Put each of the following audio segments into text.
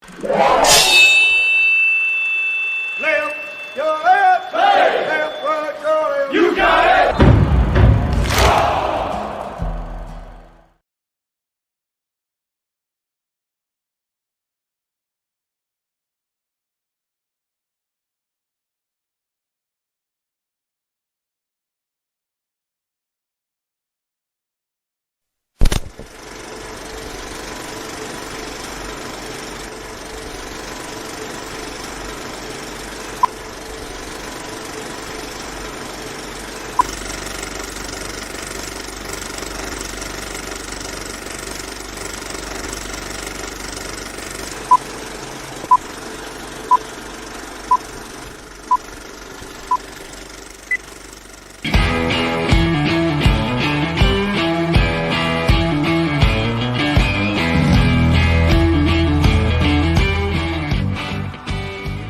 Left, your left, hey. Left, right, your left. You got it.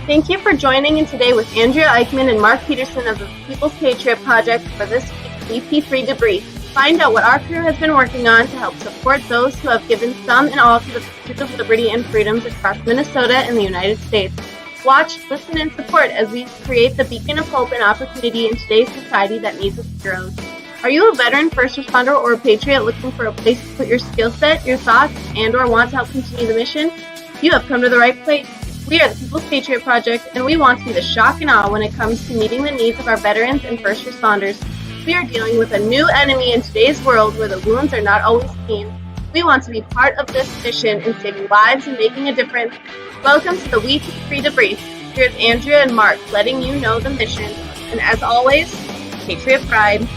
Thank you for joining in today with Andrea Eichmann and Mark Peterson of the People's Patriot Project for this week's WeP3 Debrief. Find out what our crew has been working on to help support those who have given some and all to the pursuit of liberty and freedoms across Minnesota and the United States. Watch, listen, and support as we create the beacon of hope and opportunity in today's society that needs its heroes. Are you a veteran, first responder, or a patriot looking for a place to put your skill set, your thoughts, and or want to help continue the mission? You have come to the right place. We are the People's Patriot Project, and we want to be the shock and awe when it comes to meeting the needs of our veterans and first responders. We are dealing with a new enemy in today's world where the wounds are not always clean. We want to be part of this mission in saving lives and making a difference. Welcome to the WeP3 Debrief. Here's Andrea and Mark letting you know the mission. And as always, Patriot Pride.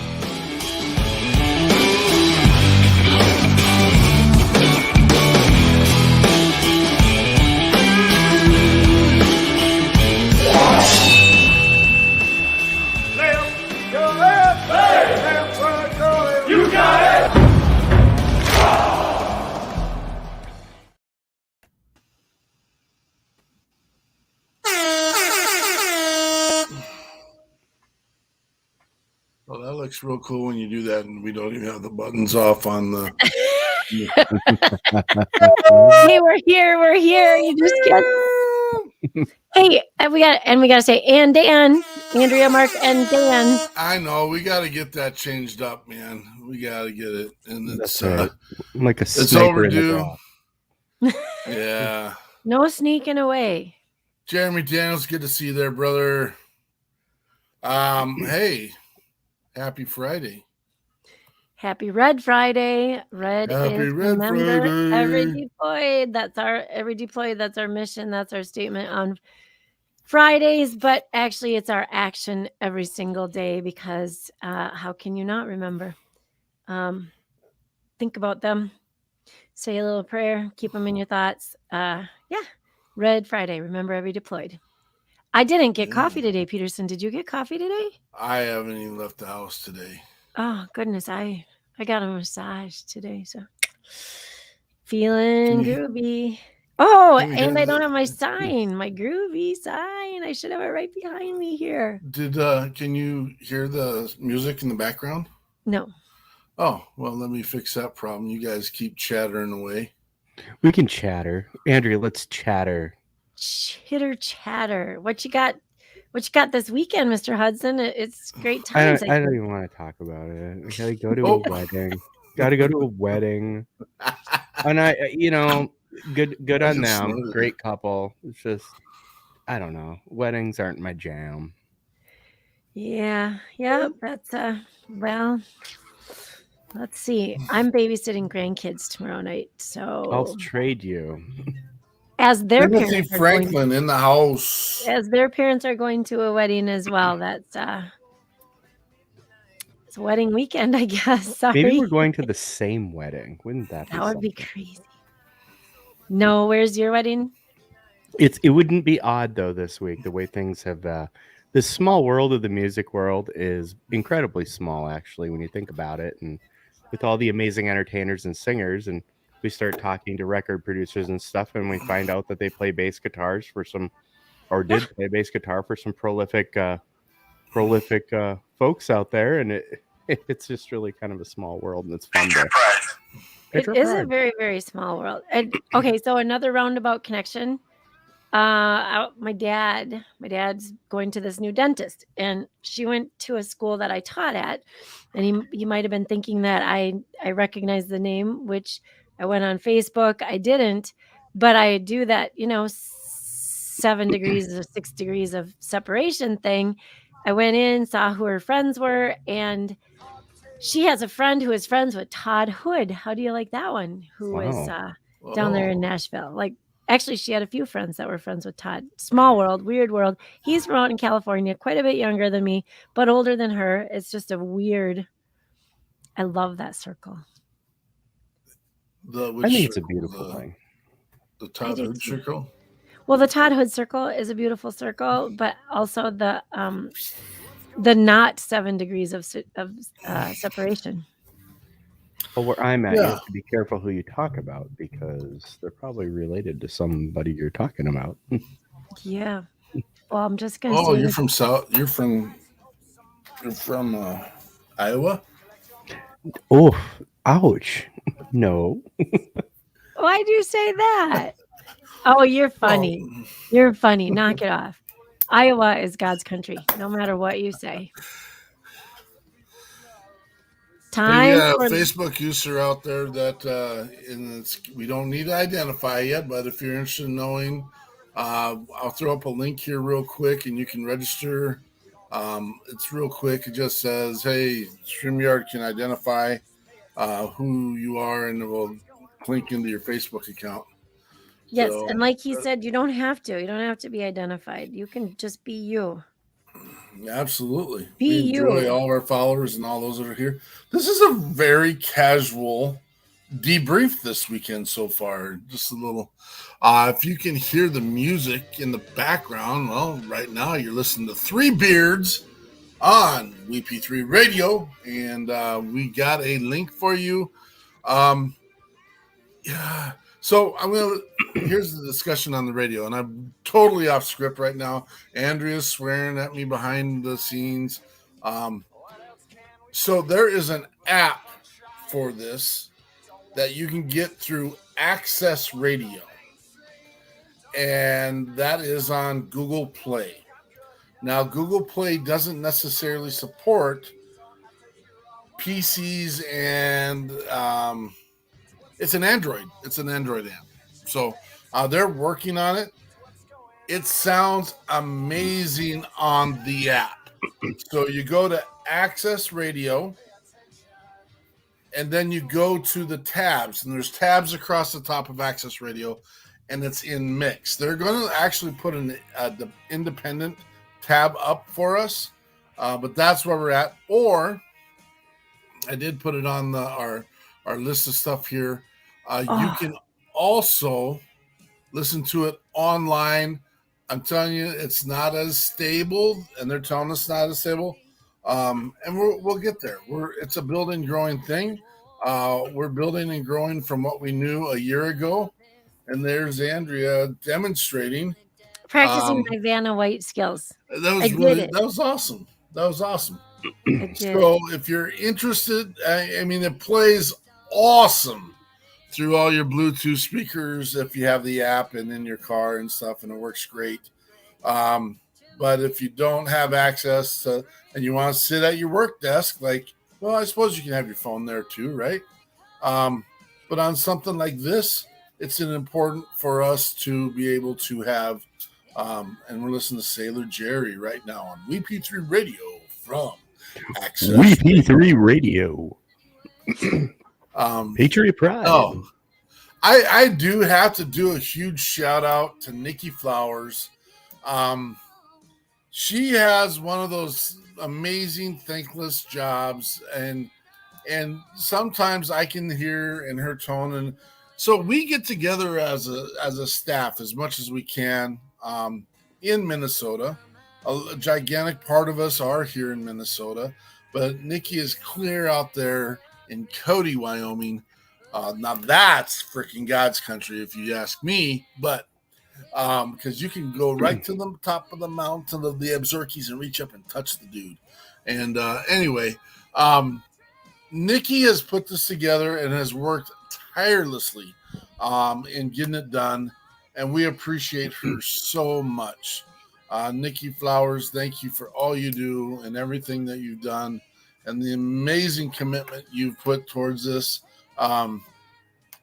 Well, that looks real cool when you do that, and we don't even have the buttons off on the. Hey, we're here. You just get. Hey, we got to say, and Dan, Andrea, Mark, and Dan. I know we got to get that changed up, man. We got to get it, and it's like a it's overdue. Yeah. No sneaking away. Jeremy Daniels, good to see you there, brother. Hey, happy Friday. Happy Red Friday. Red Happy is Red remember Friday. every deployed. That's our mission. That's our statement on Fridays, but actually it's our action every single day because how can you not remember? Think about them. Say a little prayer. Keep them in your thoughts. Red Friday. Remember every deployed. I didn't get coffee today, Peterson. Did you get coffee today? I haven't even left the house today. Oh, goodness. I got a massage today, so feeling groovy. Oh, and I don't have my sign, my groovy sign. I should have it right behind me here. Can you hear the music in the background? No. Oh, well, let me fix that problem. You guys keep chattering away. We can chatter. Andrea, let's chatter. Chitter chatter. What you got this weekend, Mr. Hudson? It's great times. I don't even want to talk about it. I gotta go to a wedding. Gotta go to a wedding. And good on them. Great couple. It's just, I don't know. Weddings aren't my jam. Yeah. That's well, let's see. I'm babysitting grandkids tomorrow night, so I'll trade you. As their Timothy parents Franklin in the house. As their parents are going to a wedding as well. That's it's a wedding weekend, I guess. Sorry. Maybe we're going to the same wedding. Wouldn't that be would be crazy. No, where's your wedding? It wouldn't be odd though this week, the way things have this small world of the music world is incredibly small actually when you think about it, and with all the amazing entertainers and singers, and we start talking to record producers and stuff, and we find out that they play bass guitars for some, or did play bass guitar for some prolific folks out there, and it's just really kind of a small world, and it's fun. It is a very, very small world. And okay, so another roundabout connection. My dad's going to this new dentist, and she went to a school that I taught at, and he might have been thinking that I recognized the name, which I went on Facebook. I didn't, but I do that, 7 degrees or 6 degrees of separation thing. I went in, saw who her friends were, and she has a friend who is friends with Todd Hood. How do you like that one? Who is Wow. down there in Nashville? Like, actually, she had a few friends that were friends with Todd. Small world, weird world. He's from out in California, quite a bit younger than me, but older than her. It's just a weird. I love that circle. I think it's a beautiful thing. The Todd Hood circle. Well, the Todd Hood circle is a beautiful circle, but also the not 7 degrees of separation. Well, where I'm at, you have to be careful who you talk about because they're probably related to somebody you're talking about. Yeah. Well, I'm just gonna. Oh, you're from Iowa? Oh, ouch! No. Why'd you say that? Oh, you're funny. You're funny. Knock it off. Iowa is God's country, no matter what you say. Time for Facebook user out there that we don't need to identify yet, but if you're interested in knowing, I'll throw up a link here real quick and you can register. It's real quick. It just says, hey, StreamYard can identify who you are and it will link into your Facebook account. Yes, so, and like he said, you don't have to. You don't have to be identified. You can just be you. Absolutely. We enjoy all of our followers and all those that are here. This is a very casual debrief this weekend so far. Just a little. If you can hear the music in the background, well, right now you're listening to Three Beards on WeP3 Radio, and we got a link for you. Yeah. So here's the discussion on the radio, and I'm totally off script right now. Andrea's swearing at me behind the scenes. So there is an app for this that you can get through Access Radio, and that is on Google Play. Now, Google Play doesn't necessarily support PCs and it's an Android. It's an Android app. So they're working on it. It sounds amazing on the app. So you go to Access Radio, and then you go to the tabs, and there's tabs across the top of Access Radio, and it's in mix. They're going to actually put the independent tab up for us, but that's where we're at. Or I did put it on our list of stuff here. You can also listen to it online. I'm telling you, it's not as stable, and they're telling us not as stable. And we'll get there. It's a building, growing thing. We're building and growing from what we knew a year ago. And there's Andrea demonstrating. Practicing my Vanna White skills. That was awesome. That was awesome. So if you're interested, I mean, it plays awesome through all your Bluetooth speakers if you have the app and in your car and stuff, and it works great. But if you don't have access to, and you want to sit at your work desk, well, I suppose you can have your phone there too, right? But on something like this, it's important for us to be able to have, and we're listening to Sailor Jerry right now on WeP3 Radio from Access. WeP3 Radio. Patriot Pride. Oh, I do have to do a huge shout out to Nikki Flowers. She has one of those amazing thankless jobs, and sometimes I can hear in her tone, and so we get together as a staff as much as we can in Minnesota. A gigantic part of us are here in Minnesota, but Nikki is clear out there in Cody, Wyoming. Now that's freaking God's country, if you ask me. But because you can go right to the top of the mountain of the Absarkes and reach up and touch the dude. And anyway, Nikki has put this together and has worked tirelessly in getting it done. and we appreciate her so much. Nikki Flowers, thank you for all you do and everything that you've done and the amazing commitment you've put towards this.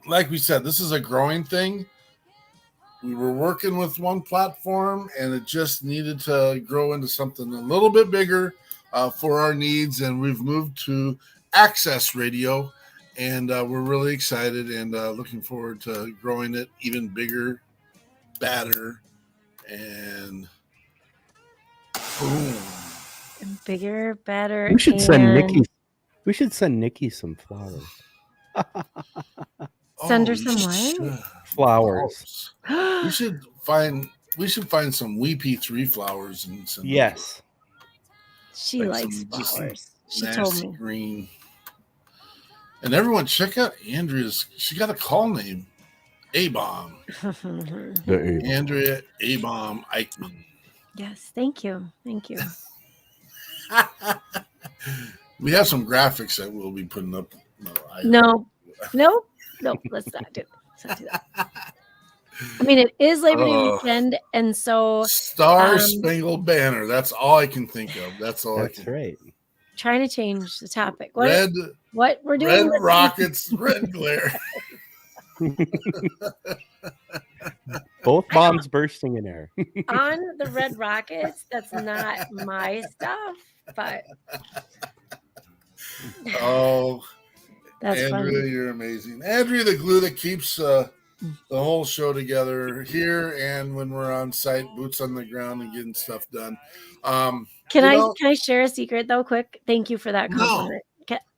Like we said, this is a growing thing. We were working with one platform, and it just needed to grow into something a little bit bigger for our needs, and we've moved to Access Radio, and we're really excited and looking forward to growing it even bigger, badder, and boom. Bigger, better. We should send and Nikki. We should send Nikki some flowers. Send her we some what? should. Flowers. We should find some WeP3 flowers and send them. Yes. She Like likes some just flowers. She nasty told me. green. And everyone, check out Andrea's. She got a call name, A-Bomb. Andrea A-Bomb Eichmann. Yes, thank you. Thank you. We have some graphics that we'll be putting up. No, let's not do that. I mean, it is Labor Day weekend, and so Star Spangled Banner. That's all I can think of. That's all. That's right. Trying to change the topic. Red What we're doing? Red rockets, red glare. Both bombs bursting in air. On the Red Rockets. That's not my stuff, but Oh, that's Andrea, funny. you're amazing. Andrea, the glue that keeps the whole show together here and when we're on site, boots on the ground and getting stuff done. Can I share a secret though, quick? Thank you for that compliment.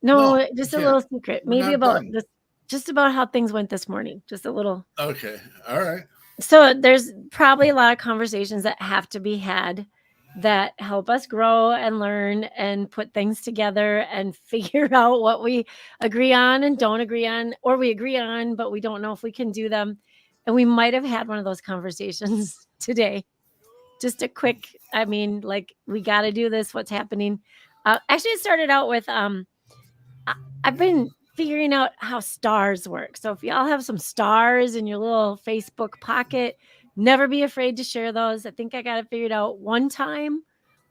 No, just a little secret. Maybe about this, just about how things went this morning. Just a little. Okay. All right. So there's probably a lot of conversations that have to be had that help us grow and learn and put things together and figure out what we agree on and don't agree on, or we agree on, but we don't know if we can do them. And we might have had one of those conversations today. Just a quick, I mean, like, we got to do this. What's happening? Actually, it started out with, I've been figuring out how stars work. So if y'all have some stars in your little Facebook pocket, never be afraid to share those. I think I got it figured out one time.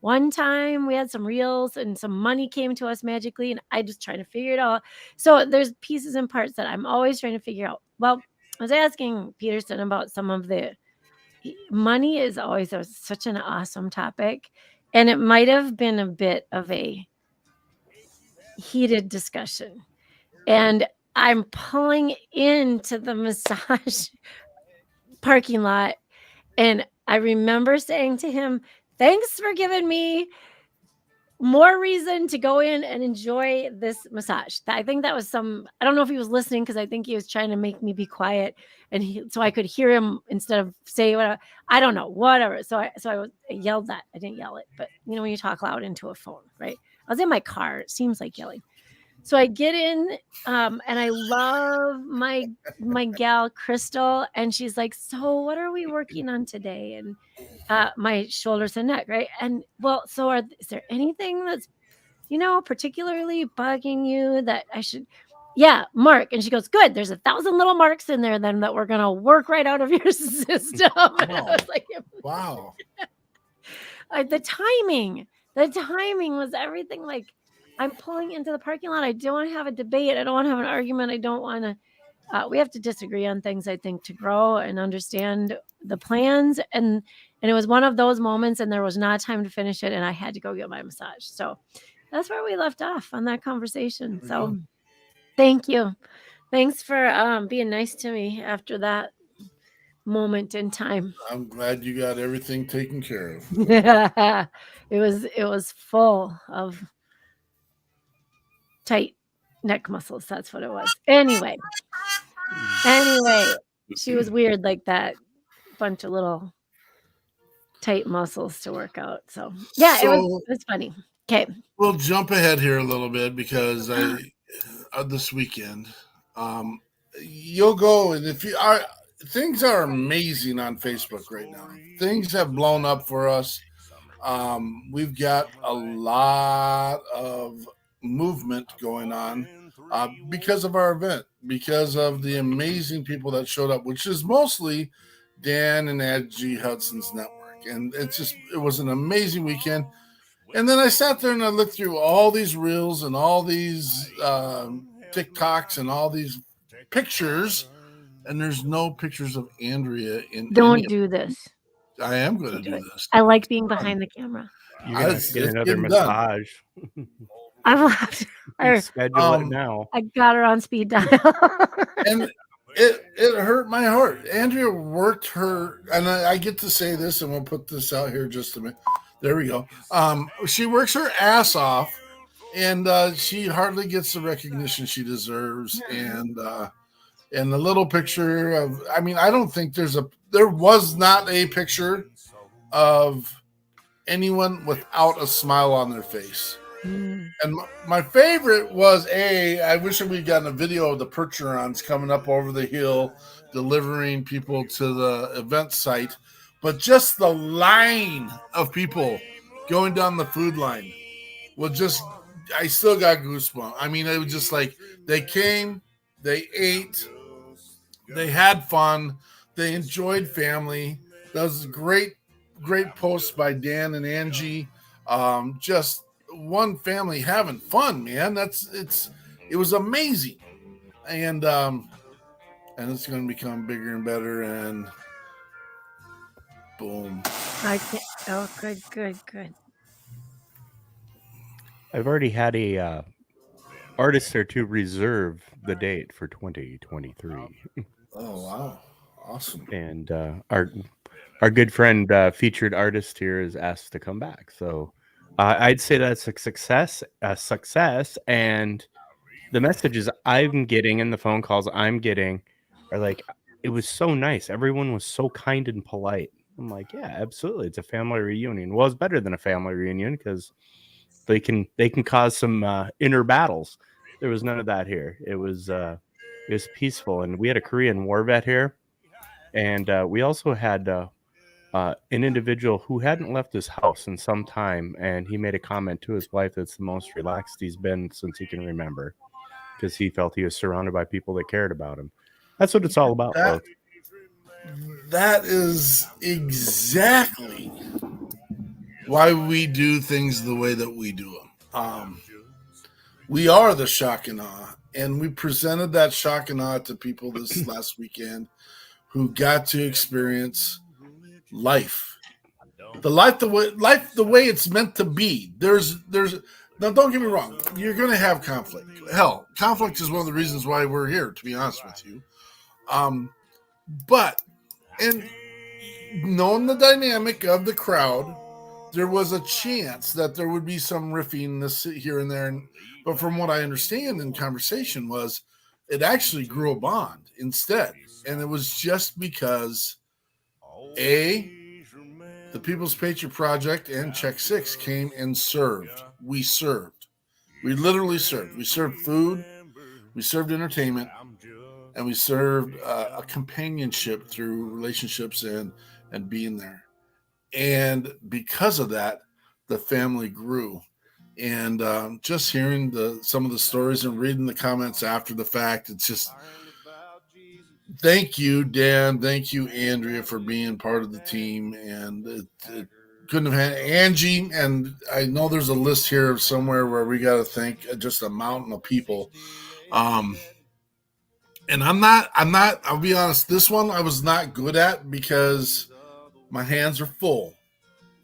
We had some reels and some money came to us magically, and I just trying to figure it out. So there's pieces and parts that I'm always trying to figure out. Well, I was asking Peterson about some of the money is always such an awesome topic, and it might have been a bit of a heated discussion. And I'm pulling into the massage parking lot, and I remember saying to him, thanks for giving me more reason to go in and enjoy this massage. I think that was I don't know if he was listening, because I think he was trying to make me be quiet, and so I could hear him instead of say whatever. I don't know, whatever. So I yelled that. I didn't yell it, but you know when you talk loud into a phone, right? I was in my car. It seems like yelling. So I get in, and I love my gal Crystal, and she's like, "So what are we working on today?" And my shoulders and neck, right? And well, so is there anything that's particularly bugging you that I should? Yeah, mark. And she goes, "Good. There's 1,000 little marks in there then that we're gonna work right out of your system." And I was like, "Wow!" The timing was everything. Like, I'm pulling into the parking lot. I don't want to have a debate. I don't want to have an argument. I don't want to. We have to disagree on things, I think, to grow and understand the plans. And it was one of those moments, and there was not time to finish it, and I had to go get my massage. So that's where we left off on that conversation. So thank you. Thanks for being nice to me after that moment in time. I'm glad you got everything taken care of. It was full of tight neck muscles. That's what it was. Anyway, she was weird like that. Bunch of little tight muscles to work out. So yeah, it was funny. Okay, we'll jump ahead here a little bit because this weekend, you'll go, and if you are, things are amazing on Facebook right now. Things have blown up for us. We've got a lot of movement going on because of our event, because of the amazing people that showed up, which is mostly Dan and Angie Hudson's network, and it was an amazing weekend. And then I sat there and I looked through all these reels and all these TikToks and all these pictures, and there's no pictures of Andrea in any Don't of do this. I am going to Don't do do it. this. I like being behind the camera. You're gonna have to get It's another getting done. massage. I will have to. You schedule it now. I got her on speed dial. And it hurt my heart. Andrea worked her, and I get to say this, and we'll put this out here just a minute. There we go. She works her ass off, and she hardly gets the recognition she deserves. And the little picture of, I mean, I don't think there was not a picture of anyone without a smile on their face. And my favorite was I wish we'd gotten a video of the Percherons coming up over the hill, delivering people to the event site, but just the line of people going down the food line I still got goosebumps. I mean, it was just like they came, they ate, they had fun, they enjoyed family. That was a great post by Dan and Angie. Just one family having fun, man. It was amazing, and it's going to become bigger and better. And boom. I can't. Oh, good. I've already had a artist or two reserve the date for 2023. Oh wow, awesome! And our good friend featured artist here is asked to come back. So I'd say that's a success. And the messages I'm getting and the phone calls I'm getting are like, it was so nice. Everyone was so kind and polite. I'm like, yeah, absolutely. It's a family reunion. Well, it's better than a family reunion because they can cause some inner battles. There was none of that here. It was peaceful, and we had a Korean war vet here, and we also had an individual who hadn't left his house in some time, and he made a comment to his wife that's the most relaxed he's been since he can remember, because he felt he was surrounded by people that cared about him. That's what it's all about, folks. That is exactly why we do things the way that we do them. We are the shock and awe, and we presented that shock and awe to people this last weekend who got to experience life, the way it's meant to be. There's now, don't get me wrong, you're going to have conflict. Hell, conflict is one of the reasons why we're here, to be honest with you. But and knowing the dynamic of the crowd, there was a chance that there would be some riffing this here and there. But from what I understand in conversation was, it actually grew a bond instead. And it was just because, the People's Patriot Project and Check Six came and served. We served. We literally served. We served food. We served entertainment. And we served a companionship through relationships and being there. And because of that, the family grew. And just hearing some of the stories and reading the comments after the fact, it's just, thank you, Dan. Thank you, Andrea, for being part of the team. And it couldn't have had Angie. And I know there's a list here somewhere where we got to thank just a mountain of people. And I'll be honest, this one I was not good at because my hands are full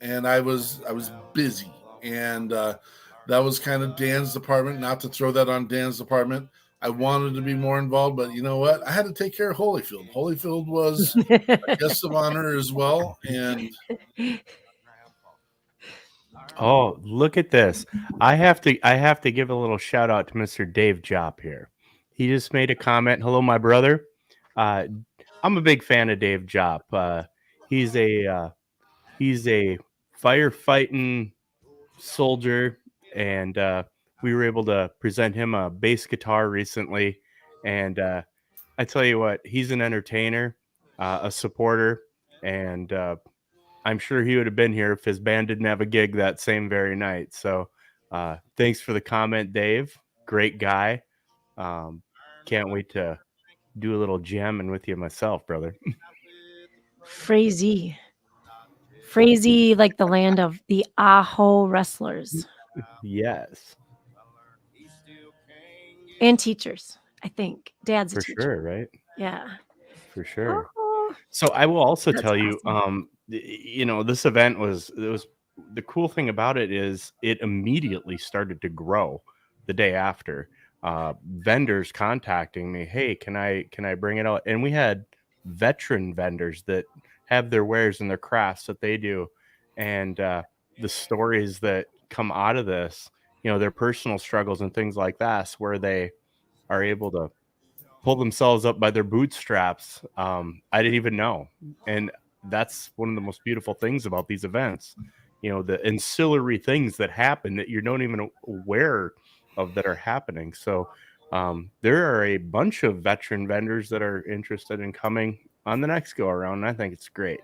and I was busy. And that was kind of Dan's department. Not to throw that on Dan's department. I wanted to be more involved, but you know what? I had to take care of Holyfield. Holyfield was a guest of honor as well. And oh, look at this. I have to give a little shout out to Mr. Dave Jopp here. He just made a comment. Hello, my brother. I'm a big fan of Dave Jopp. He's a firefighting soldier, and we were able to present him a bass guitar recently. And I tell you what, he's an entertainer, a supporter, and I'm sure he would have been here if his band didn't have a gig that same very night. So thanks for the comment, Dave. Great guy. Can't wait to do a little jamming with you myself, brother. Frazee. Frazee, like the land of the Aho wrestlers Yes, and teachers, I think. Dad's a for teacher. sure, right? Yeah. For sure. Oh, So I will also that's tell you, awesome. this event was the cool thing about it is it immediately started to grow the day after. Vendors contacting me, hey, can I bring it out? And we had veteran vendors that have their wares and their crafts that they do, and the stories that come out of this, their personal struggles and things like that, where they are able to pull themselves up by their bootstraps. I didn't even know. And that's one of the most beautiful things about these events. The ancillary things that happen that you're not even aware of that are happening. So there are a bunch of veteran vendors that are interested in coming on the next go around. And I think it's great.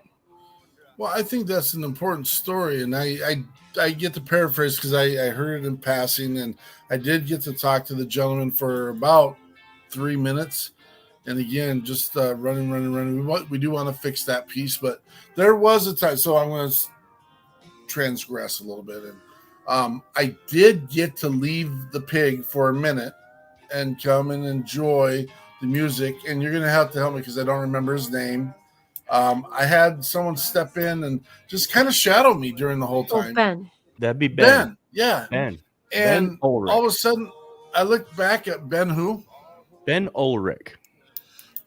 Well, I think that's an important story, and I get to paraphrase because I heard it in passing, and I did get to talk to the gentleman for about 3 minutes. And again, just running. We do want to fix that piece, but there was a time. So I'm going to transgress a little bit, and I did get to leave the pig for a minute and come and enjoy the music. And you're going to have to help me because I don't remember his name. I had someone step in and just kind of shadow me during the whole time. Ben. That'd be Ben. Yeah. Ben. And Ben Ulrich. all of a sudden, I looked back at Ben who? Ben Ulrich.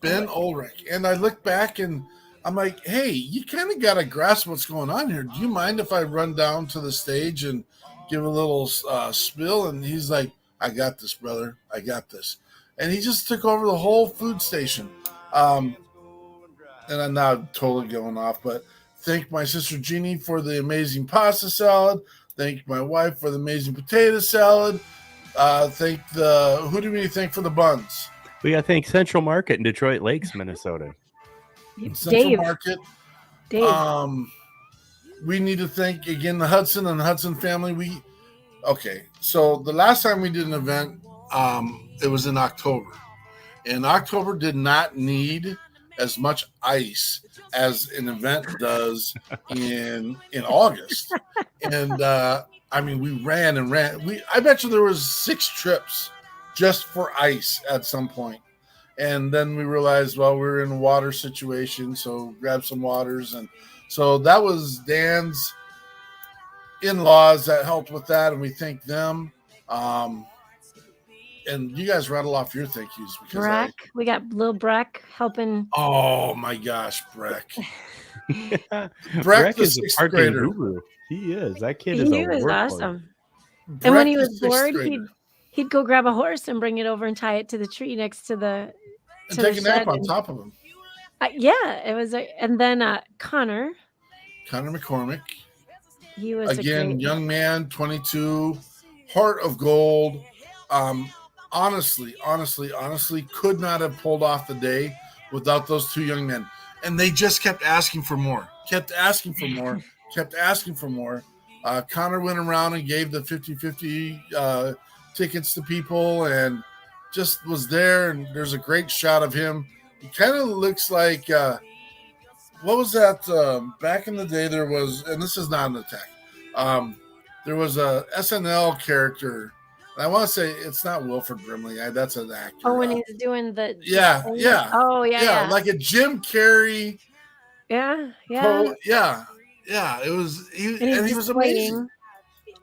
Ben Ulrich. And I look back and I'm like, hey, you kind of got to grasp what's going on here. Do you mind if I run down to the stage and give a little spill? And he's like, I got this, brother. I got this. And he just took over the whole food station. And I'm now totally going off, but thank my sister Jeannie for the amazing pasta salad. Thank my wife for the amazing potato salad. Who do we thank for the buns? We got to thank Central Market in Detroit Lakes, Minnesota. Central Market. Dave. We need to thank again the Hudson and the Hudson family. So the last time we did an event, it was in October. And October did not need as much ice as an event does in August. And we ran. I bet you there was 6 trips just for ice at some point. And then we realized, well, we're in a water situation, so grab some waters. And so that was Dan's in-laws that helped with that, and we thank them. And you guys rattle off your thank yous. Breck. We got little Breck helping. Oh, my gosh, Breck. Breck the is a 6th parking grader. guru. He is. That kid is He was workhorse. awesome. Breck And when he the was 6th bored, grader. he'd go grab a horse and bring it over and tie it to the tree next to the And to take the a nap shed on and- top of him. Yeah, it was. And then Connor McCormick. He was Again, a great young man, 22, heart of gold. Honestly, could not have pulled off the day without those 2 young men. And they just kept asking for more, kept asking for more. Connor went around and gave the 50-50 tickets to people and just was there. And there's a great shot of him. He kind of looks like, what was that? Back in the day, there was, and this is not an attack. There was a SNL character. And I want to say it's not Wilford Brimley. That's an actor. Oh, when he's doing the Yeah. Oh yeah. Like a Jim Carrey. Yeah. Yeah. It was he was amazing.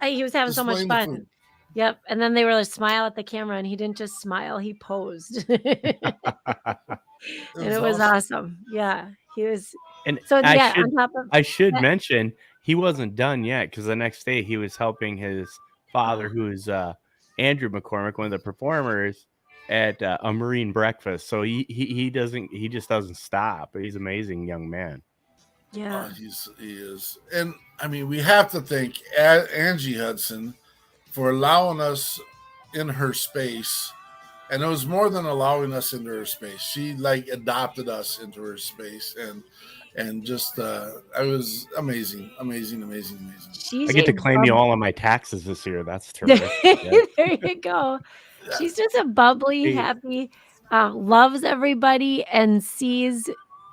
He was having so much Displaying the fun. food. Yep. And then they were like smile at the camera, and he didn't just smile; he posed. And it was awesome. Yeah, he was. And So I yeah, should, on top of I should that- mention he wasn't done yet because the next day he was helping his father, who's Andrew McCormick, one of the performers, at a Marine breakfast. So he just doesn't stop. He's an amazing young man. yeah, He is. And I mean, we have to thank Angie Hudson for allowing us in her space. And it was more than allowing us into her space. She adopted us into her space and just I was amazing. she's I get to a claim you all on my taxes this year. That's terrific. Yeah. There you go. She's just a bubbly, happy, loves everybody, and sees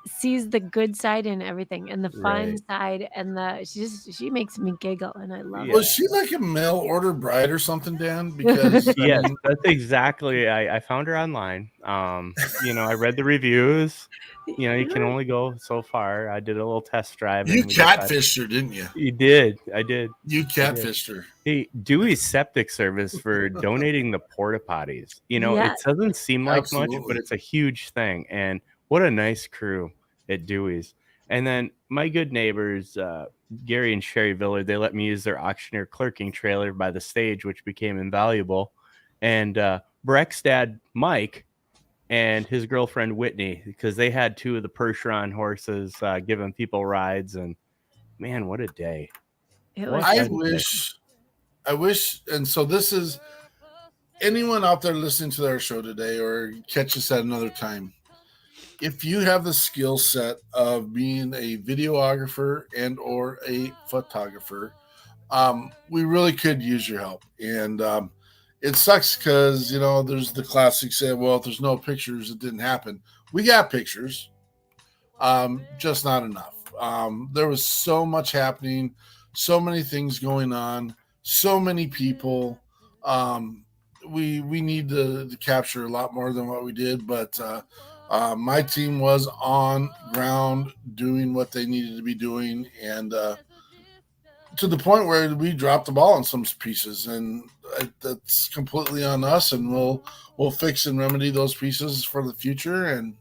sees the good side in everything and the fun Right. side, and she makes me giggle, and I love Yeah. Was she like a mail order bride or something, Dan? Because Yes, that's exactly. I found her online. I read the reviews. You can only go so far. I did a little test drive, you and we decided. catfished her, didn't you? You did. I did. You I did. catfished her. Hey, Dewey's Septic Service for donating the porta potties. It Yes. doesn't seem like much, Absolutely. but it's a huge thing. And what a nice crew at Dewey's. And then my good neighbors, Gary and Sherry Villard, they let me use their auctioneer clerking trailer by the stage, which became invaluable. And Breck's dad, Mike, and his girlfriend, Whitney, because they had 2 of the Percheron horses giving people rides. And man, what a day. It What was I wish, and so this is anyone out there listening to our show today or catch us at another time. If you have the skill set of being a videographer and or a photographer, we really could use your help. And it sucks because, there's the classic say, well, if there's no pictures, it didn't happen. We got pictures, just not enough. There was so much happening, so many things going on, so many people. We need to capture a lot more than what we did, but my team was on ground doing what they needed to be doing, and to the point where we dropped the ball on some pieces, and that's completely on us. And we'll fix and remedy those pieces for the future. And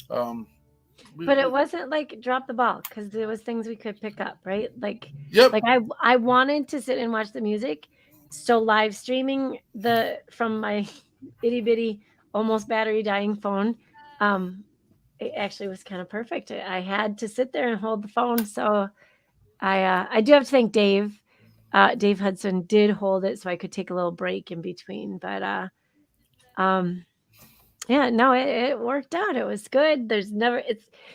but it wasn't like drop the ball, because there was things we could pick up, right? Like, Yep. like I wanted to sit and watch the music, so live streaming from my itty bitty, almost battery dying phone, it actually was kind of perfect. I had to sit there and hold the phone, so I do have to thank Dave. Dave Hudson did hold it, so I could take a little break in between. But yeah, no, it worked out. It was good.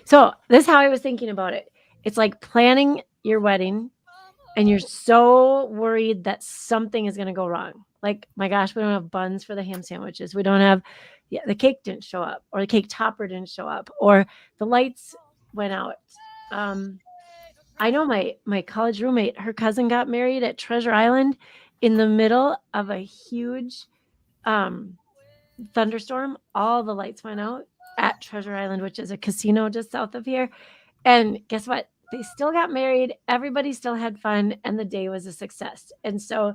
So this is how I was thinking about it. It's like planning your wedding, and you're so worried that something is going to go wrong. Like, my gosh, we don't have buns for the ham sandwiches. We don't have, the cake didn't show up, or the cake topper didn't show up, or the lights went out. I know my college roommate, her cousin got married at Treasure Island in the middle of a huge thunderstorm. All the lights went out at Treasure Island, which is a casino just south of here. And guess what? They still got married. Everybody still had fun, and the day was a success. And so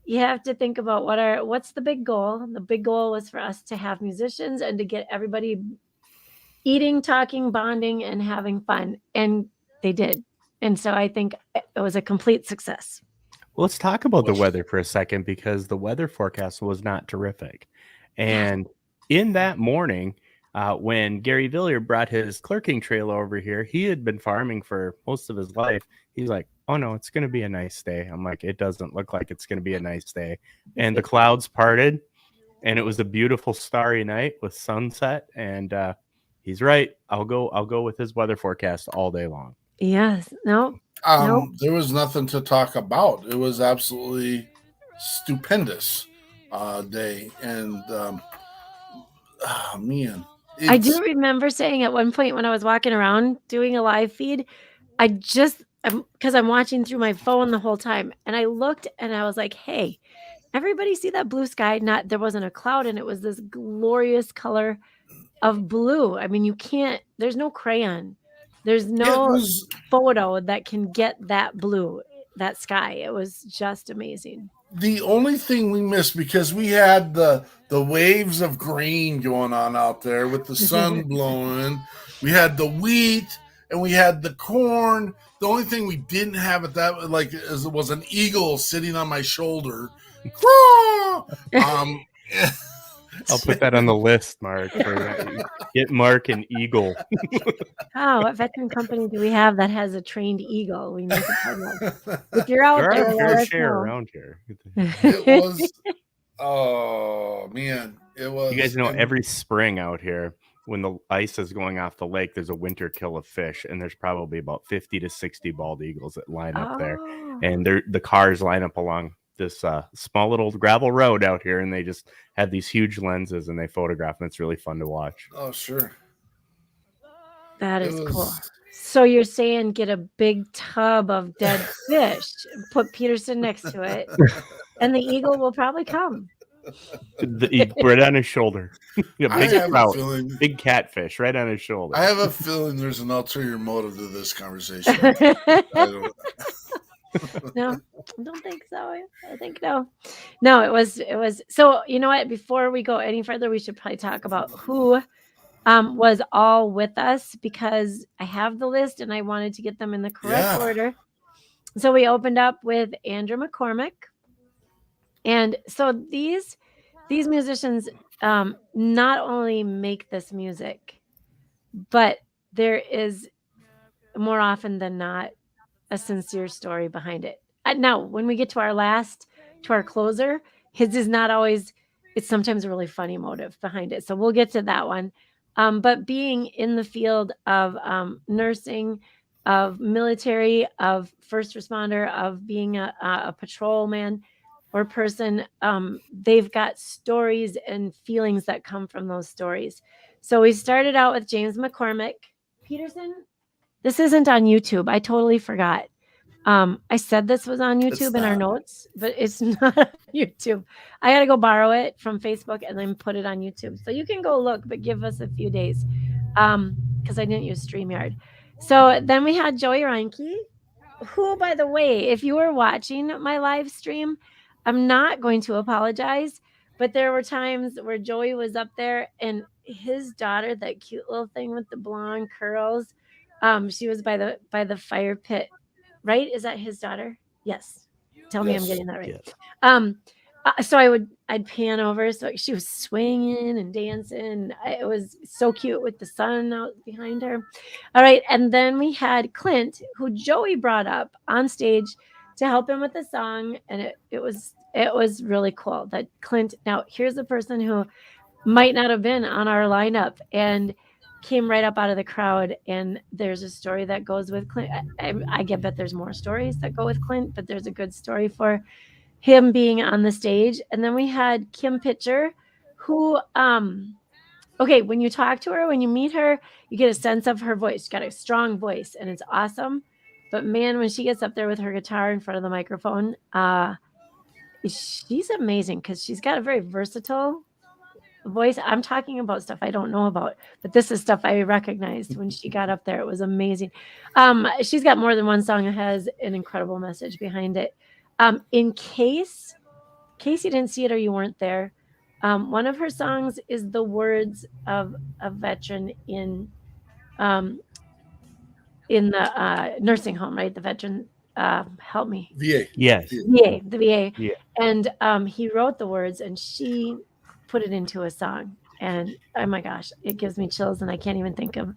you have to think about what's the big goal. The big goal was for us to have musicians and to get everybody eating, talking, bonding, and having fun. And they did. And so I think it was a complete success. Well, let's talk about the weather for a second, because the weather forecast was not terrific. And in that morning, when Gary Villier brought his clerking trailer over here, he had been farming for most of his life. He's like, oh no, it's going to be a nice day. I'm like, it doesn't look like it's going to be a nice day. And the clouds parted, and it was a beautiful starry night with sunset. And he's right. I'll go with his weather forecast all day long. Yes. Nope. There was nothing to talk about. It was absolutely stupendous day. And man, I do remember saying at one point when I was walking around doing a live feed, because I'm watching through my phone the whole time, and I looked and I was like, hey, everybody see that blue sky? There wasn't a cloud, and it was this glorious color of blue. I mean, there's no crayon. There's no photo that can get that blue, that sky. It was just amazing. The only thing we missed, because we had the waves of green going on out there with the sun blowing, we had the wheat and we had the corn. The only thing we didn't have at that was an eagle sitting on my shoulder. I'll put that on the list, Mark. Get Mark an eagle. What veteran company do we have that has a trained eagle? We need to find that. If you're out there, a fair share around here. It was. Oh man, it was. You guys know, every spring out here, when the ice is going off the lake, there's a winter kill of fish, and there's probably about 50 to 60 bald eagles that line up there, and the cars line up along this small little gravel road out here, and they just have these huge lenses and they photograph, and it's really fun to watch. Oh, sure. That It is was- cool. So you're saying get a big tub of dead fish, put Peterson next to it, and the eagle will probably come. Right on his shoulder. A I big have a trout, feeling. big catfish right on his shoulder. I have a feeling there's an ulterior motive to this conversation. I don't. No, I don't think so. I think no. No, it was so you know what? Before we go any further, we should probably talk about who was all with us, because I have the list and I wanted to get them in the correct Yeah. order. So we opened up with Andrew McCormick. And so these musicians not only make this music, but there is more often than not a sincere story behind it. Now, when we get to our closer, his is not always, it's sometimes a really funny motive behind it. So we'll get to that one. But being in the field of nursing, of military, of first responder, of being a patrolman or person, they've got stories and feelings that come from those stories. So we started out with James McCormick. Peterson, this isn't on YouTube. I totally forgot. I said this was on YouTube in our notes, but it's not on YouTube. I got to go borrow it from Facebook and then put it on YouTube. So you can go look, but give us a few days because I didn't use StreamYard. So then we had Joey Reinke, who, by the way, if you were watching my live stream, I'm not going to apologize, but there were times where Joey was up there and his daughter, that cute little thing with the blonde curls, she was by the fire pit, right? Is that his daughter? Yes. Tell me I'm getting that right. Yes. So I'd pan over, so she was swinging and dancing. It was so cute with the sun out behind her. All right, and then we had Clint, who Joey brought up on stage to help him with the song, and it was really cool that Clint. Now here's a person who might not have been on our lineup and came right up out of the crowd, and there's a story that goes with Clint. I bet there's more stories that go with Clint, but there's a good story for him being on the stage. And then we had Kim Pitcher, who okay, when you talk to her, when you meet her, you get a sense of her voice. She's got a strong voice and it's awesome. But man, when she gets up there with her guitar in front of the microphone, she's amazing because she's got a very versatile voice. I'm talking about stuff I don't know about, but this is stuff I recognized when she got up there. It was amazing. She's got more than one song that has an incredible message behind it. In case you didn't see it or you weren't there, one of her songs is the words of a veteran in the nursing home, right? The veteran, help me. VA. Yes. VA, the VA. Yeah. And he wrote the words and she put it into a song. And oh my gosh, it gives me chills and I can't even think of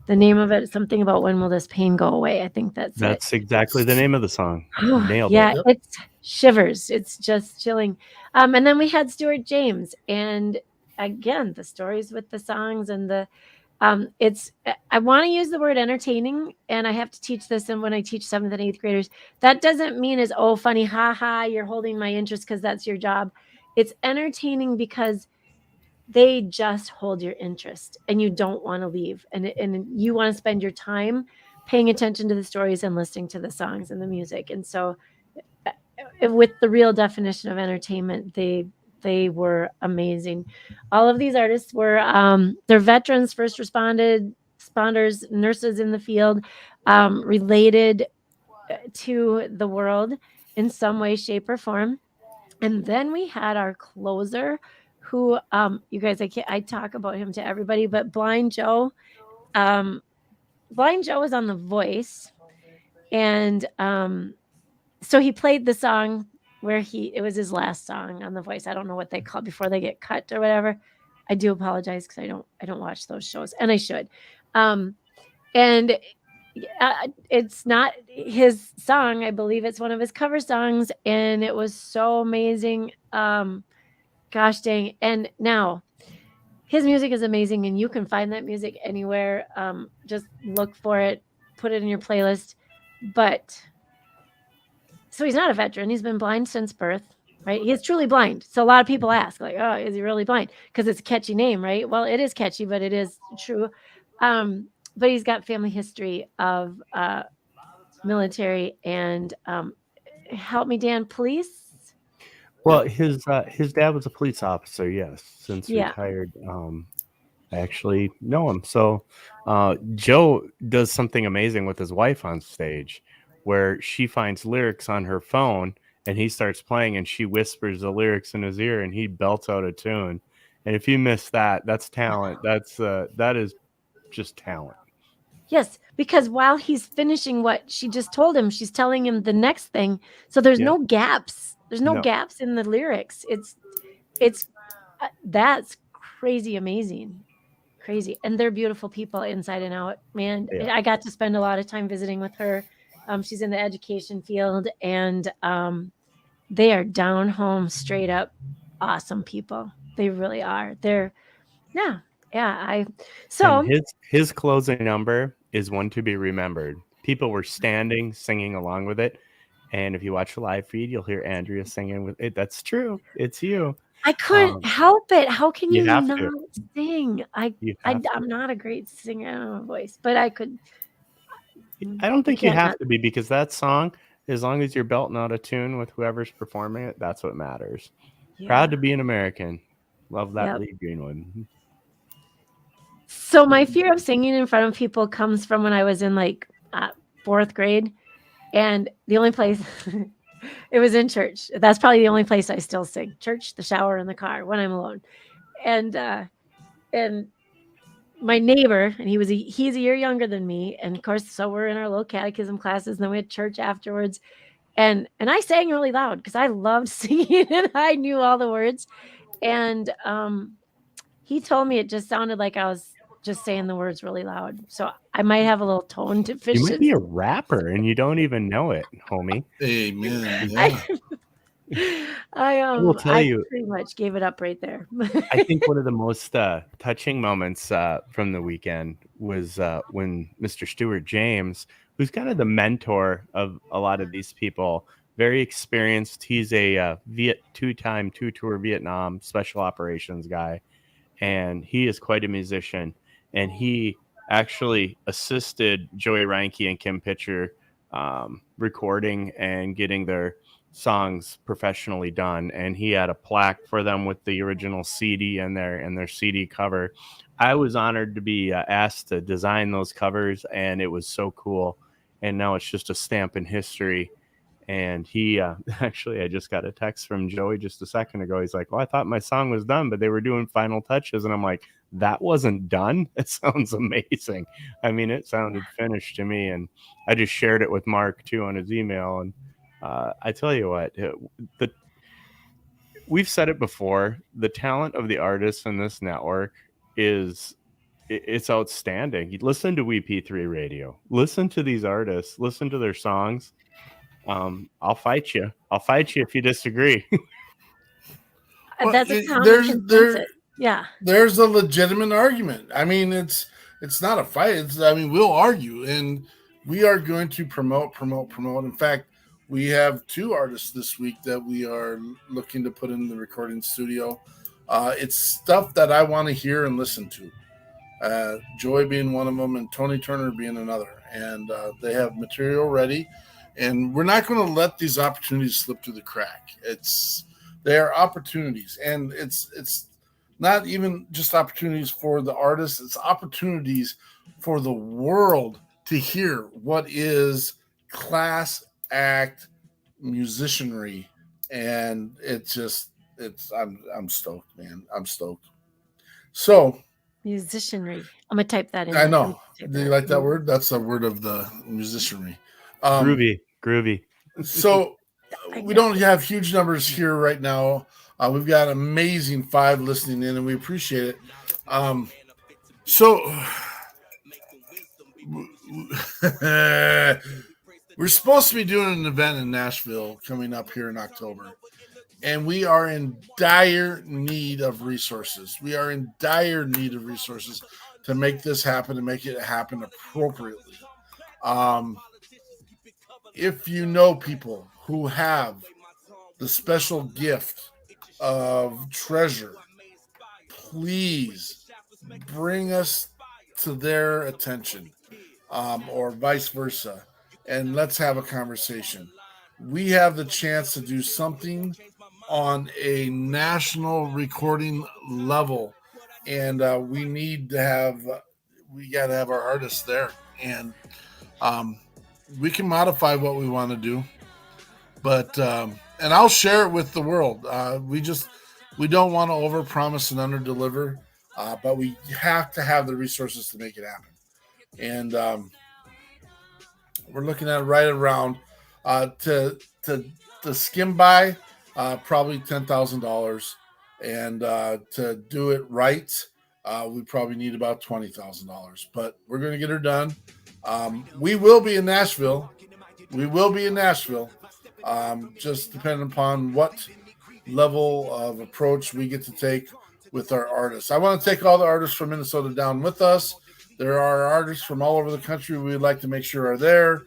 the name of it. Something about when will this pain go away? I think that's exactly the name of the song. Nailed yeah, it. it's shivers. It's just chilling. And then we had Stuart James, and again, the stories with the songs and the I want to use the word entertaining, and I have to teach this. And when I teach 7th and 8th graders, that doesn't mean is, oh, funny, ha, you're holding my interest because that's your job. It's entertaining because they just hold your interest and you don't want to leave. And you want to spend your time paying attention to the stories and listening to the songs and the music. And so with the real definition of entertainment, they were amazing. All of these artists were they're veterans, first responders, nurses in the field, related to the world in some way, shape, or form. And then we had our closer, who you guys, I talk about him to everybody, but Blind Joe. Blind Joe was on The Voice, and so he played the song where it was his last song on The Voice. I don't know what they call it before they get cut or whatever. I do apologize because I don't watch those shows, and I should. And it's not his song. I believe it's one of his cover songs, and it was so amazing. Gosh dang! And now his music is amazing, and you can find that music anywhere. Just look for it, put it in your playlist. But so he's not a veteran. He's been blind since birth, right? He is truly blind. So a lot of people ask, like, oh, is he really blind? Because it's a catchy name, right? Well, it is catchy, but it is true. but he's got family history of military and help me, Dan, police. Well, his dad was a police officer, yes, since Yeah. retired. I actually know him. So Joe does something amazing with his wife on stage where she finds lyrics on her phone and he starts playing and she whispers the lyrics in his ear and he belts out a tune. And if you miss that, that's talent. That is just talent. Yes, because while he's finishing what she just told him, she's telling him the next thing. So there's Yeah. no gaps. There's no No. gaps in the lyrics. It's that's crazy amazing. Crazy. And they're beautiful people inside and out. Man, Yeah. I got to spend a lot of time visiting with her. She's in the education field and they are down home, straight up awesome people. They really are. They're yeah. And So his closing number is one to be remembered. People were standing, singing along with it. And if you watch the live feed, you'll hear Andrea singing with it. That's true. It's you. I couldn't help it. How can You you have not to. sing? You have to. I'm not a great singer. I don't have a voice, but I could. I don't think you can't have not. to be because that song, as long as you're belting out a tune with whoever's performing it, that's what matters. Proud to be an American. Love that Yep. Lee Greenwood. So my fear of singing in front of people comes from when I was in like 4th grade, and the only place it was in church. That's probably the only place I still sing: church, the shower, and the car when I'm alone. And my neighbor, and he's a year younger than me, and of course, so we're in our little catechism classes, and then we had church afterwards, and I sang really loud because I loved singing and I knew all the words, and he told me it just sounded like I was just saying the words really loud, so I might have a little tone You might be deficiency. a rapper and you don't even know it, homie. Amen. Yeah. I will tell you, pretty much gave it up right there. I think one of the most touching moments from the weekend was when Mr. Stuart James, who's kind of the mentor of a lot of these people, very experienced. He's a two-time two-tour Vietnam special operations guy, and he is quite a musician. And he actually assisted Joey Reinke and Kim Pitcher recording and getting their songs professionally done, and he had a plaque for them with the original CD and their CD cover. I was honored to be asked to design those covers, and it was so cool. And now it's just a stamp in history. And he actually, I just got a text from Joey just a second ago. He's like, "Well, I thought my song was done, but they were doing final touches," and I'm like, "That wasn't done." It sounds amazing. I mean, it sounded finished to me, and I just shared it with Mark too on his email, and I tell you what, we've said it before. The talent of the artists in this network it's outstanding. You listen to WeP3 Radio. Listen to these artists. Listen to their songs. I'll fight you. I'll fight you if you disagree. Well, That's a common consensus. Yeah. There's a legitimate argument. I mean, it's not a fight. We'll argue, and we are going to promote. In fact, we have 2 artists this week that we are looking to put in the recording studio. It's stuff that I want to hear and listen to. Joy being one of them, and Tony Turner being another. And they have material ready, and we're not going to let these opportunities slip through the crack. They are opportunities, and it's not even just opportunities for the artists. It's opportunities for the world to hear what is class act musicianry, and I'm stoked, man. I'm stoked. So Musicianry. I'm gonna type that in. I know. Do you like that word? That's the word of the musicianry. Groovy. So we don't have huge numbers here right now. We've got an amazing 5 listening in, and we appreciate it. So we're supposed to be doing an event in Nashville coming up here in October, and we are in dire need of resources. We are in dire need of resources to make this happen and make it happen appropriately. If you know people who have the special gift of treasure, please bring us to their attention, or vice versa, and let's have a conversation. We have the chance to do something on a national recording level, and we got to have our artists there, and um, we can modify what we want to do, but and I'll share it with the world. We don't want to overpromise and underdeliver, but we have to have the resources to make it happen. And we're looking at right around to skim by probably $10,000, and to do it right, we probably need about $20,000. But we're going to get her done. We will be in Nashville. We will be in Nashville. Just depending upon what level of approach we get to take with our artists. I want to take all the artists from Minnesota down with us. There are artists from all over the country we'd like to make sure are there.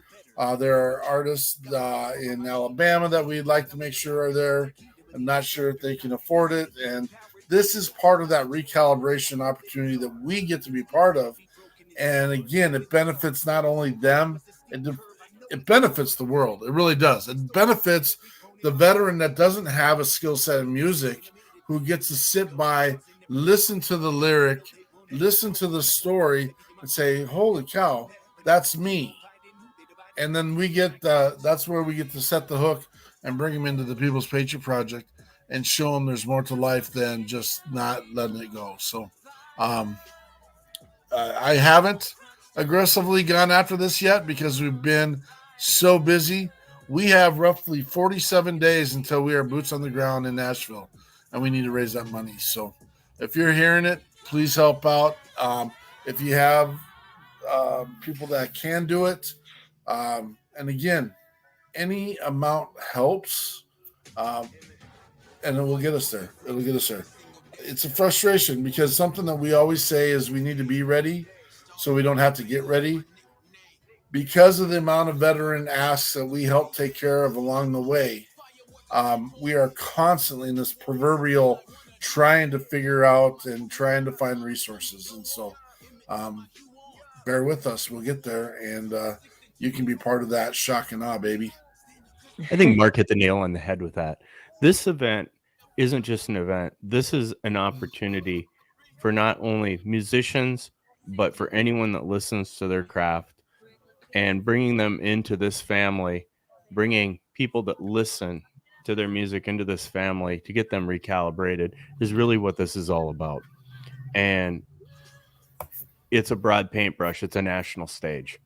There are artists in Alabama that we'd like to make sure are there. I'm not sure if they can afford it. And this is part of that recalibration opportunity that we get to be part of. And again, it benefits not only them, it benefits the world. It really does. It benefits the veteran that doesn't have a skill set in music, who gets to sit by, listen to the lyric, listen to the story, and say, holy cow, that's me. And then that's where we get to set the hook and bring them into the People's Patriot Project and show them there's more to life than just not letting it go. So I haven't aggressively gone after this yet because we've been so busy. We have roughly 47 days until we are boots on the ground in Nashville, and we need to raise that money. So if you're hearing it, please help out. If you have people that can do it, and again, any amount helps, and it will get us there. It'll get us there. It's a frustration because something that we always say is we need to be ready so we don't have to get ready. Because of the amount of veteran asks that we help take care of along the way, we are constantly in this proverbial trying to figure out and trying to find resources. And so bear with us. We'll get there, and you can be part of that shock and awe, baby. I think Mark hit the nail on the head with that. This event isn't just an event. This is an opportunity for not only musicians, but for anyone that listens to their craft, and bringing them into this family, bringing people that listen to their music into this family to get them recalibrated is really what this is all about. And it's a broad paintbrush. It's a national stage.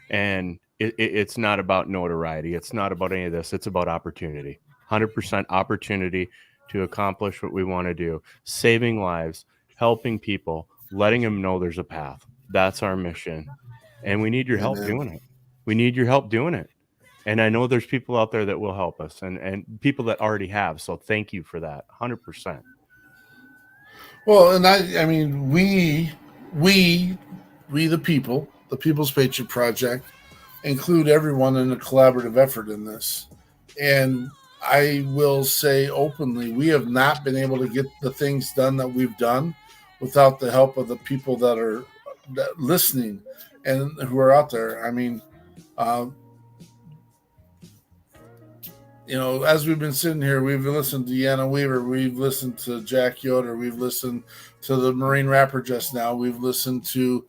And it's not about notoriety. It's not about any of this. It's about opportunity. 100% opportunity to accomplish what we want to do. Saving lives, helping people, letting them know there's a path. That's our mission. And we need your help doing it. We need your help doing it. And I know there's people out there that will help us, and people that already have. So thank you for that. 100%. Well, and I mean, we the people, the People's Patriot Project, include everyone in a collaborative effort in this. And I will say openly, we have not been able to get the things done that we've done without the help of the people that are listening and who are out there. I mean, as we've been sitting here, we've listened to Yana Weaver, we've listened to Jack Yoder, we've listened to the Marine rapper just now, we've listened to,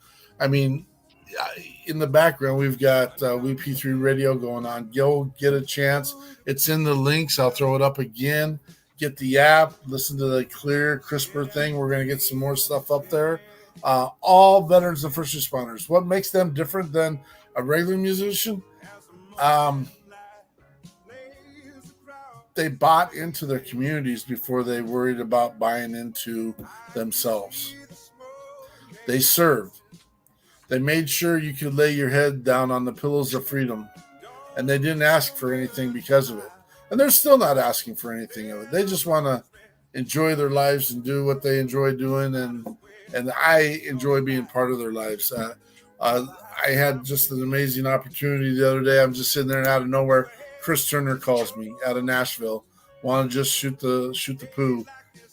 in the background, we've got WeP3 radio going on. Go get a chance. It's in the links. I'll throw it up again. Get the app. Listen to the clear, crisper thing. We're going to get some more stuff up there. All veterans and first responders. What makes them different than a regular musician? They bought into their communities before they worried about buying into themselves. They served. They made sure you could lay your head down on the pillows of freedom, and they didn't ask for anything because of it. And they're still not asking for anything of it. They just want to enjoy their lives and do what they enjoy doing, and I enjoy being part of their lives. I had just an amazing opportunity the other day. I'm just sitting there, and out of nowhere, Chris Turner calls me out of Nashville. Want to just shoot the poo.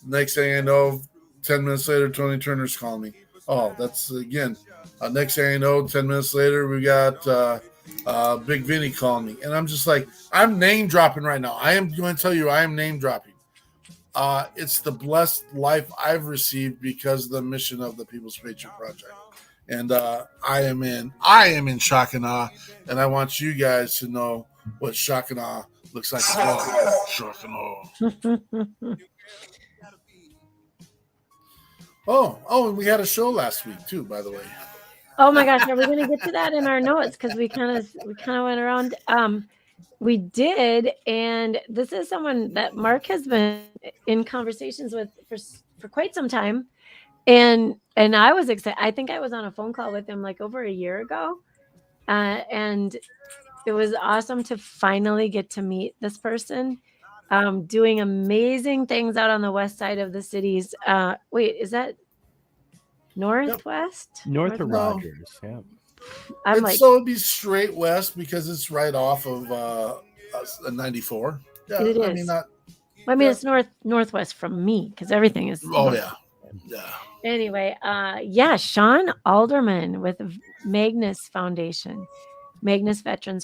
Next thing I know, 10 minutes later, Tony Turner's calling me. Oh, that's, again, Next thing I know, 10 minutes later, we got Big Vinny calling me. And I'm just like, I'm name dropping right now. I am going to tell you, I am name dropping. It's the blessed life I've received because of the mission of the People's Patriot Project. And I am in shock and awe. And I want you guys to know what shock and awe looks like. Shock and awe. Oh, and we had a show last week too, by the way. Oh my gosh, are we going to get to that in our notes? Because we kind of went around. We did, and this is someone that Mark has been in conversations with for quite some time, and I was excited. I think I was on a phone call with him like over a year ago, and it was awesome to finally get to meet this person. Doing amazing things out on the west side of the cities. Wait, is that northwest? North of Rogers, yeah. It'd be straight west because it's right off of 94. Yeah, it is. It's northwest from me because everything is. Oh yeah. Anyway, Sean Alderman with Magnus Veterans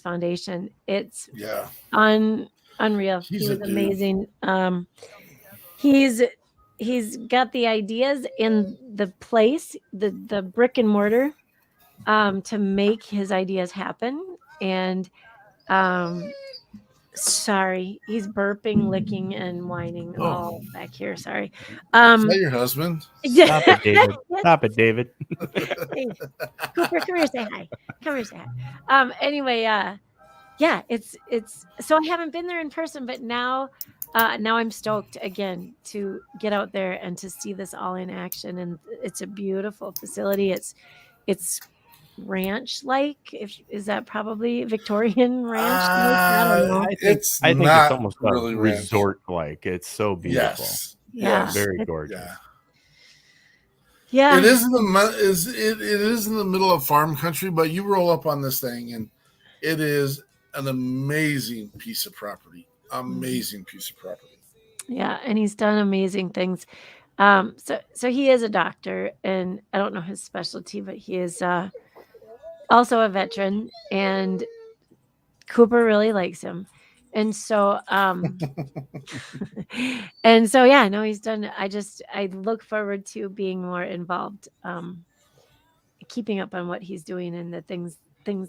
Foundation. It's unreal. He was amazing. He's got the ideas in the place, the brick and mortar, to make his ideas happen. And sorry, he's burping, licking, and whining all back here. Sorry. Is that your husband? Yeah. Stop it, David. Hey, Cooper, come here, say hi. Anyway, it's so I haven't been there in person, but now I'm stoked again to get out there and to see this all in action. And it's a beautiful facility. It's ranch like. Is that probably Victorian ranch? I don't know. I think it's almost really resort like. It's so beautiful. Yes. Very gorgeous. Yeah. It is in the middle of farm country, but you roll up on this thing and it is an amazing piece of property. Yeah, and he's done amazing things. So he is a doctor, and I don't know his specialty, but he is also a veteran, and Cooper really likes him. And so he's done. I look forward to being more involved, keeping up on what he's doing and the things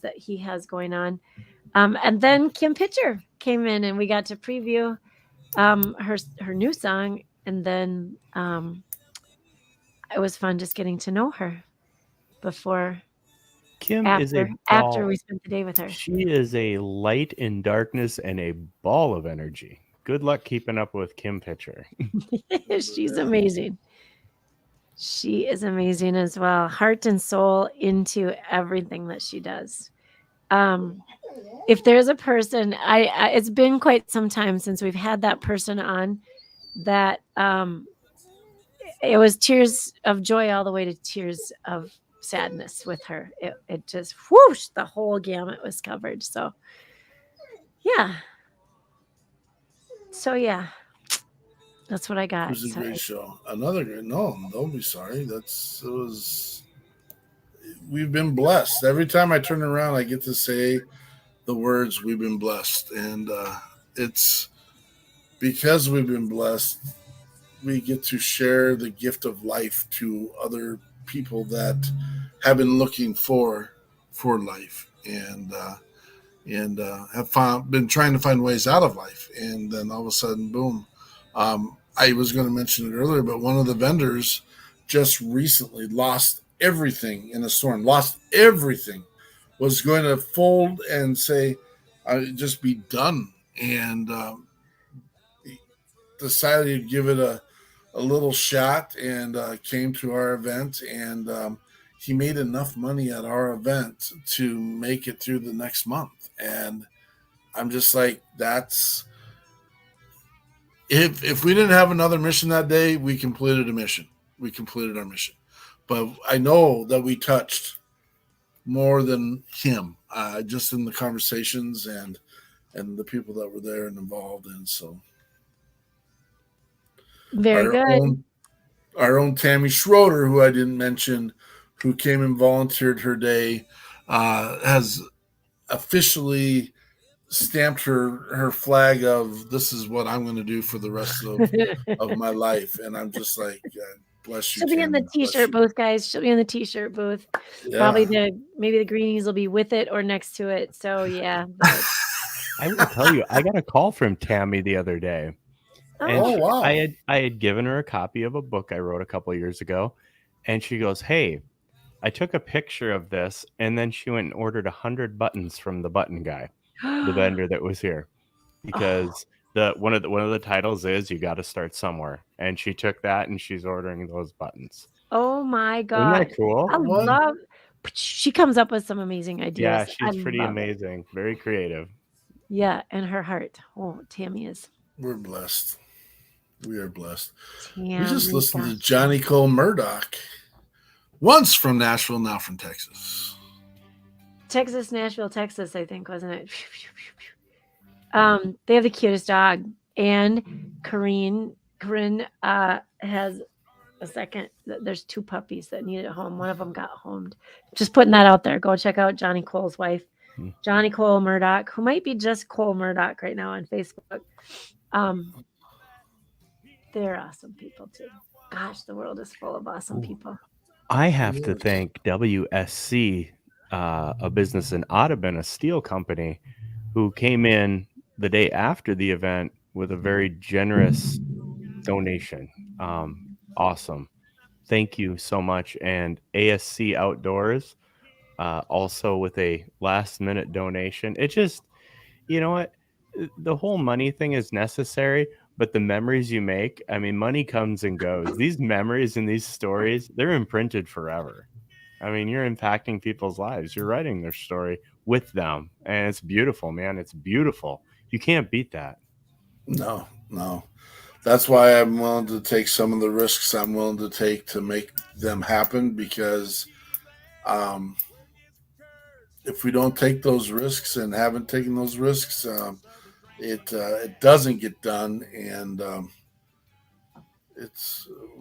that he has going on. And then Kim Pitcher came in and we got to preview her new song. And then it was fun just getting to know her before. After we spent the day with her. She is a light in darkness and a ball of energy. Good luck keeping up with Kim Pitcher. She's amazing. She is amazing as well. Heart and soul into everything that she does. If there's a person, it's been quite some time since we've had that person on that it was tears of joy all the way to tears of sadness with her. It just whoosh, the whole gamut was covered. So that's what I got. It was a great show. Another great. No, don't be sorry. We've been blessed. Every time I turn around, I get to say the words, we've been blessed. And it's because we've been blessed, we get to share the gift of life to other people that have been looking for life and have been trying to find ways out of life. And then all of a sudden, boom. I was going to mention it earlier, but one of the vendors just recently lost everything in a storm, was going to fold and say, just be done. And decided to give it a little shot and came to our event. And he made enough money at our event to make it through the next month. And I'm just like, if we didn't have another mission that day, we completed a mission. We completed our mission. But I know that we touched more than him, just in the conversations and the people that were there and involved. And so very good. Our own Tammy Schroeder, who I didn't mention, who came and volunteered her day, has officially stamped her flag of this is what I'm going to do for the rest of my life. And I'm just like, bless you. She'll be in the t-shirt booth, guys. She'll be in the t-shirt booth. Yeah. Probably maybe the greenies will be with it or next to it. So yeah. But... I will tell you, I got a call from Tammy the other day. And wow. I had given her a copy of a book I wrote a couple of years ago. And she goes, hey, I took a picture of this. And then she went and ordered 100 buttons from the button guy, the vendor that was here. Because one of the titles is you got to start somewhere. And she took that and she's ordering those buttons. Oh my God. Isn't that cool? I love, she comes up with some amazing ideas. Yeah, she's pretty amazing. Very creative. Yeah, and her heart. Oh, Tammy is. We're blessed. We are blessed. Tammy, we just listened to Johnny Cole Murdoch. Once from Nashville, now from Texas. Nashville, Texas, I think, wasn't it? They have the cutest dog. And Corinne has a second. There's 2 puppies that need a home. One of them got homed. Just putting that out there. Go check out Johnny Cole's wife. Johnny Cole Murdoch, who might be just Cole Murdoch right now on Facebook. They're awesome people too. Gosh, the world is full of awesome people. I have to thank WSC, a business in Audubon, a steel company, who came in the day after the event with a very generous donation. Awesome. Thank you so much. And ASC Outdoors, also with a last minute donation. It just, you know what? The whole money thing is necessary, but the memories you make, I mean, money comes and goes. These memories and these stories, they're imprinted forever. I mean, you're impacting people's lives. You're writing their story with them. And it's beautiful, man. It's beautiful. You can't beat that. No. That's why I'm willing to take some of the risks I'm willing to take to make them happen, because if we don't take those risks and haven't taken those risks, it doesn't get done. And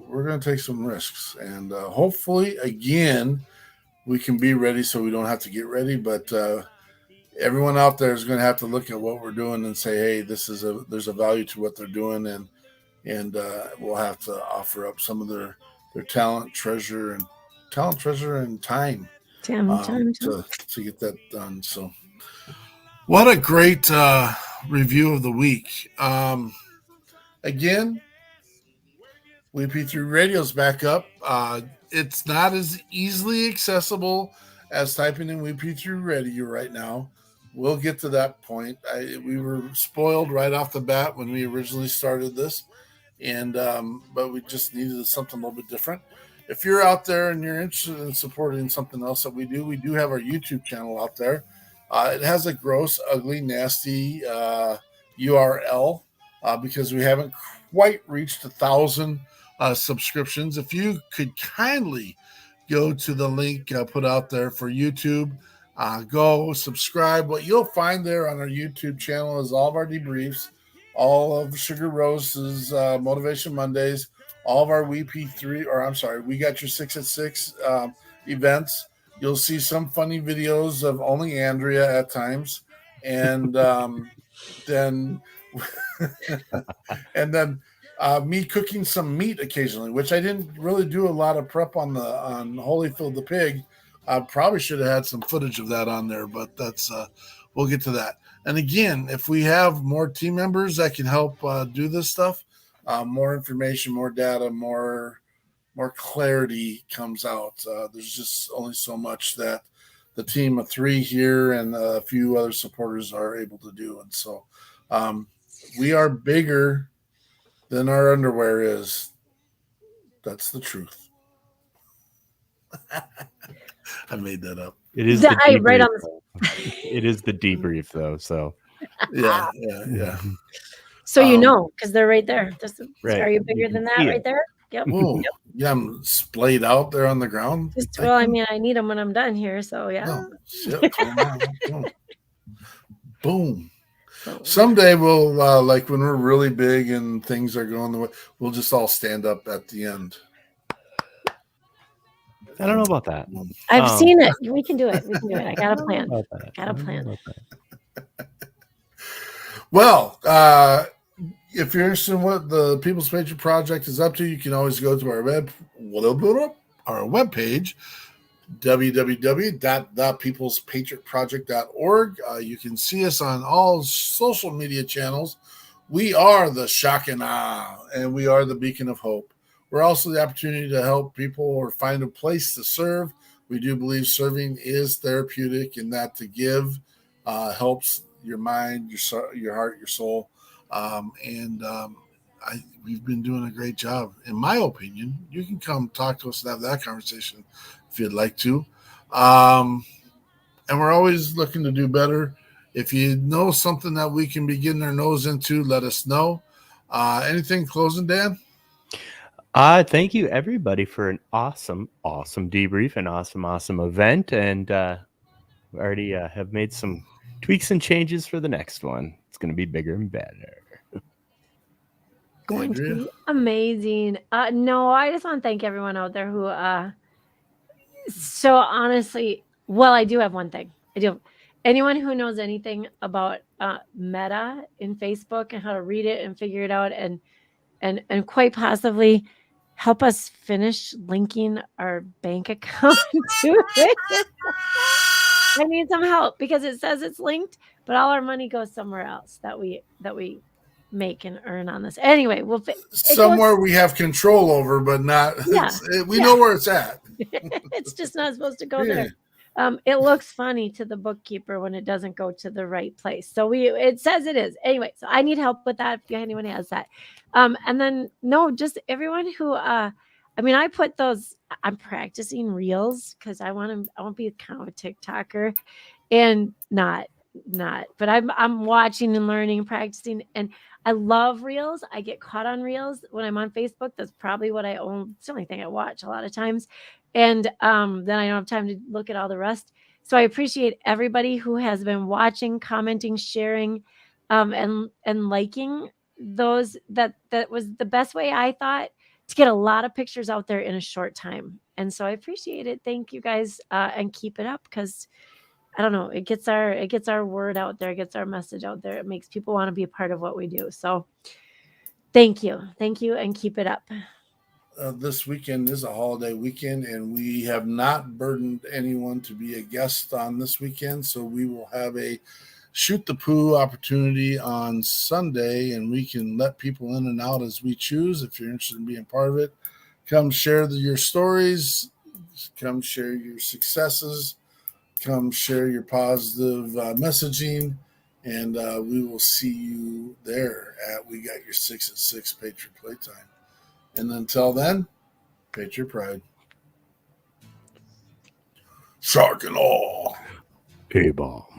we're going to take some risks. And hopefully, again, we can be ready so we don't have to get ready. But everyone out there is going to have to look at what we're doing and say, hey, there's a value to what they're doing. And we'll have to offer up some of their talent, treasure, and time. To get that done. So what a great review of the week. Again, WeP3 Radio's back up. It's not as easily accessible as typing in WeP3 Radio right now. We'll get to that point. We were spoiled right off the bat when we originally started this, and but we just needed something a little bit different. If you're out there and you're interested in supporting something else that we do have our YouTube channel out there. It has a gross, ugly, nasty URL because we haven't quite reached 1,000 subscriptions. If you could kindly go to the link put out there for YouTube, go subscribe. What you'll find there on our YouTube channel is all of our debriefs, all of Sugar Rose's Motivation Mondays, all of our We Got Your 6 at 6 events. You'll see some funny videos of only Andrea at times, and then me cooking some meat occasionally, which I didn't really do a lot of prep on Holyfield the pig. I probably should have had some footage of that on there, but that's we'll get to that. And again, if we have more team members that can help do this stuff, more information, more data, more clarity comes out. There's just only so much that the team of 3 here and a few other supporters are able to do. And so we are bigger than our underwear is. That's the truth. I made that up. It is the debrief. It is the debrief, though. So yeah. So because they're right there. Right. Are you bigger than that right there? Yep. Yep. Yeah, I'm splayed out there on the ground. I need them when I'm done here. So yeah. Boom. Someday we'll like when we're really big and things are going the way, we'll just all stand up at the end. I don't know about that. I've seen it. We can do it. We can do it. I got a plan. About that. Got a I don't know plan. about that. Well, if you're interested in what the People's Patriot Project is up to, you can always go to our webpage, www.thepeoplespatriotproject.org. You can see us on all social media channels. We are the Shock and Awe, and we are the Beacon of Hope. We're also the opportunity to help people or find a place to serve. We do believe serving is therapeutic, and that to give helps your mind, your heart, your soul. We've been doing a great job. In my opinion, you can come talk to us and have that conversation if you'd like to. And we're always looking to do better. If you know something that we can be getting our nose into, let us know. Anything closing, Dan? Thank you everybody for an awesome debrief, an awesome event, and we already have made some tweaks and changes for the next one. It's going to be bigger and better. Going to be amazing. No, I just want to thank everyone out there who so honestly, well, I do have one thing. I do. Anyone who knows anything about Meta in Facebook and how to read it and figure it out and quite possibly help us finish linking our bank account to it. I need some help because it says it's linked, but all our money goes somewhere else that we make and earn on this. Anyway, somewhere we have control over, but not. Yeah, we know where it's at. It's just not supposed to go there. It looks funny to the bookkeeper when it doesn't go to the right place. So it says it is. Anyway, so I need help with that if anyone has that. And then just everyone who I put those, I'm practicing reels because I want to be kind of a TikToker and not, but I'm watching and learning and practicing, and I love reels. I get caught on reels when I'm on Facebook. That's probably what I own. It's the only thing I watch a lot of times. And then I don't have time to look at all the rest. So I appreciate everybody who has been watching, commenting, sharing, and liking those. That was the best way, I thought, to get a lot of pictures out there in a short time. And so I appreciate it. Thank you guys, and keep it up, because I don't know, it gets our word out there, it gets our message out there. It makes people want to be a part of what we do. So thank you, and keep it up. This weekend is a holiday weekend, and we have not burdened anyone to be a guest on this weekend. So we will have a shoot the poo opportunity on Sunday, and we can let people in and out as we choose. If you're interested in being part of it, come share your stories, come share your successes, come share your positive messaging, and we will see you there at We Got Your 6 at 6 Patriot Playtime. And until then, Patriot Pride. Shock and awe. Hey, ball.